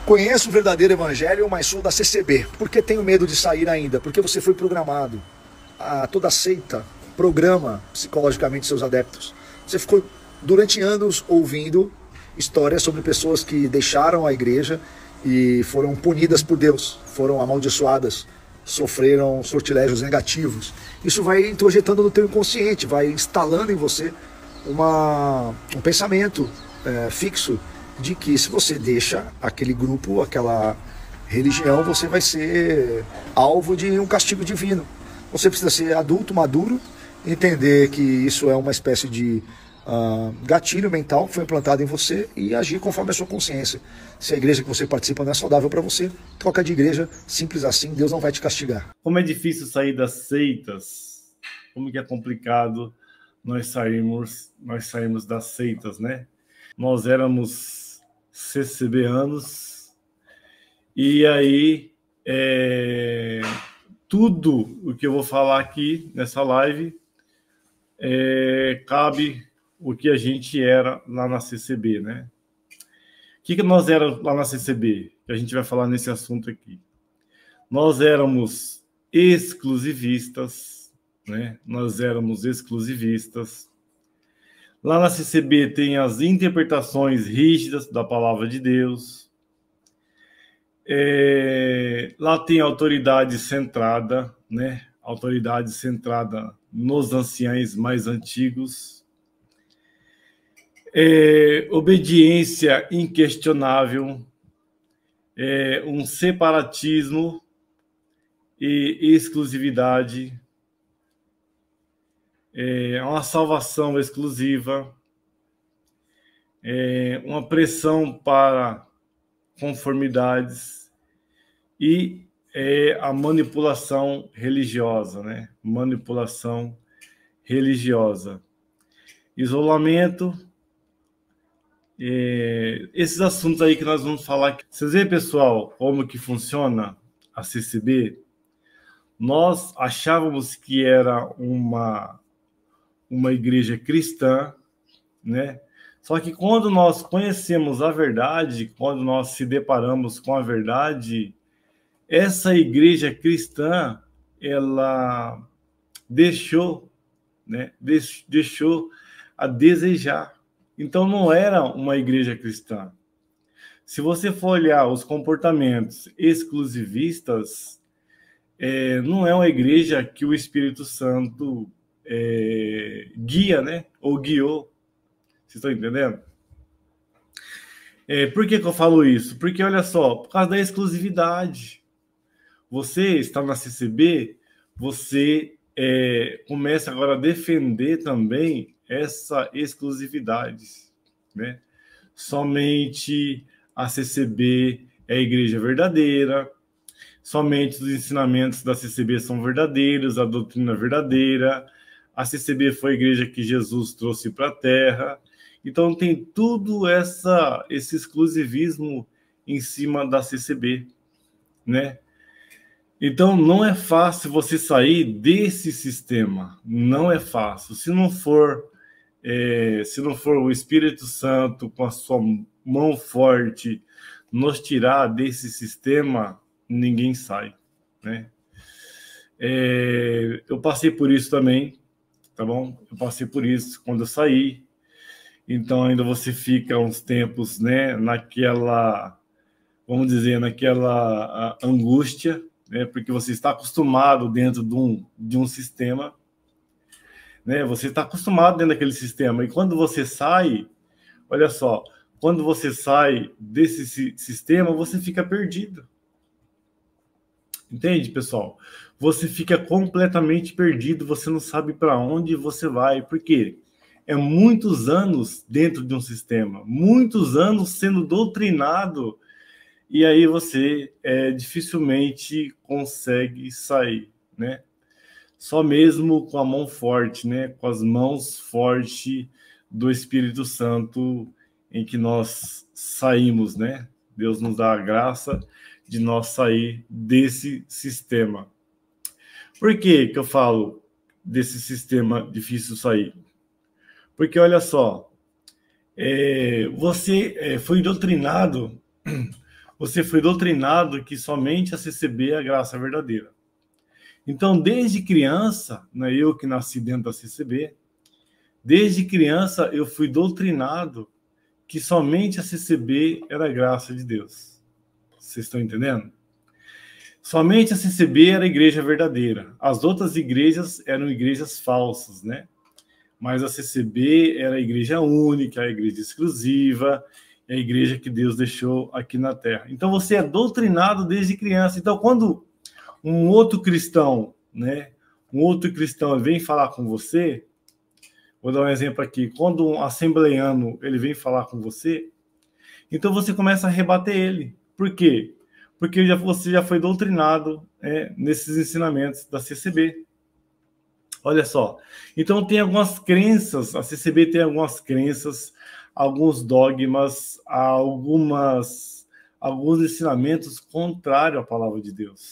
Conheço o verdadeiro evangelho, mas sou da CCB. Por que tenho medo de sair ainda? Porque você foi programado. Toda seita programa psicologicamente seus adeptos. Você ficou durante anos ouvindo histórias sobre pessoas que deixaram a igreja e foram punidas por Deus, foram amaldiçoadas, sofreram sortilégios negativos. Isso vai introjetando no teu inconsciente, vai instalando em você um pensamento fixo de que se você deixa aquele grupo, aquela religião, você vai ser alvo de um castigo divino. Você precisa ser adulto, maduro, entender que isso é uma espécie de gatilho mental que foi implantado em você e agir conforme a sua consciência. Se a igreja que você participa não é saudável para você, troca de igreja, simples assim, Deus não vai te castigar. Como é difícil sair das seitas, como que é complicado nós sairmos das seitas, né? Nós éramos CCBanos e aí tudo o que eu vou falar aqui nessa live cabe o que a gente era lá na CCB, né? O que nós éramos lá na CCB? Que a gente vai falar nesse assunto aqui. Nós éramos exclusivistas, né? Nós éramos exclusivistas. Lá na CCB tem as interpretações rígidas da palavra de Deus. Lá tem autoridade centrada, né? Autoridade centrada nos anciães mais antigos. Obediência inquestionável. Um separatismo e exclusividade. Uma salvação exclusiva, uma pressão para conformidades e a manipulação religiosa, né? Manipulação religiosa. Isolamento, esses assuntos aí que nós vamos falar aqui. Vocês veem, pessoal, como que funciona a CCB? Nós achávamos que era uma igreja cristã, né? Só que quando nós conhecemos a verdade, quando nós se deparamos com a verdade, essa igreja cristã, ela deixou, né? Deixou a desejar. Então não era uma igreja cristã. Se você for olhar os comportamentos exclusivistas, não é uma igreja que o Espírito Santo guia, né? Ou guiou. Vocês estão entendendo? Por que eu falo isso? Porque, olha só, por causa da exclusividade. Você está na CCB, você começa agora a defender também essa exclusividade, né? Somente a CCB é a igreja verdadeira, somente os ensinamentos da CCB são verdadeiros, a doutrina é verdadeira, a CCB foi a igreja que Jesus trouxe para a Terra. Então tem tudo esse exclusivismo em cima da CCB, né? Então não é fácil você sair desse sistema, não é fácil. Se não for o Espírito Santo com a sua mão forte nos tirar desse sistema, ninguém sai, né? Eu passei por isso também, tá bom? Eu passei por isso quando eu saí. Então ainda você fica uns tempos, né, naquela, vamos dizer, naquela angústia, né, porque você está acostumado dentro de um sistema, né? Você está acostumado dentro daquele sistema. E quando você sai, olha só, quando você sai desse sistema, você fica perdido. Entende, pessoal? Você fica completamente perdido, você não sabe para onde você vai. Por quê? É muitos anos dentro de um sistema, muitos anos sendo doutrinado, e aí você dificilmente consegue sair, né? Só mesmo com a mão forte, né? Com as mãos fortes do Espírito Santo em que nós saímos, né? Deus nos dá a graça de nós sair desse sistema. Por que eu falo desse sistema difícil sair? Porque, olha só, você foi doutrinado você foi doutrinado que somente a CCB é a graça verdadeira. Então, desde criança, né, eu que nasci dentro da CCB, desde criança eu fui doutrinado que somente a CCB era a graça de Deus. Vocês estão entendendo? Somente a CCB era a igreja verdadeira. As outras igrejas eram igrejas falsas, né? Mas a CCB era a igreja única, a igreja exclusiva, a igreja que Deus deixou aqui na Terra. Então você é doutrinado desde criança. Então quando um outro cristão, né? Um outro cristão vem falar com você, vou dar um exemplo aqui, quando um assembleiano ele vem falar com você, então você começa a rebater ele. Por quê? Porque você já foi doutrinado nesses ensinamentos da CCB. Olha só. Então tem algumas crenças, a CCB tem algumas crenças, alguns dogmas, alguns ensinamentos contrários à palavra de Deus.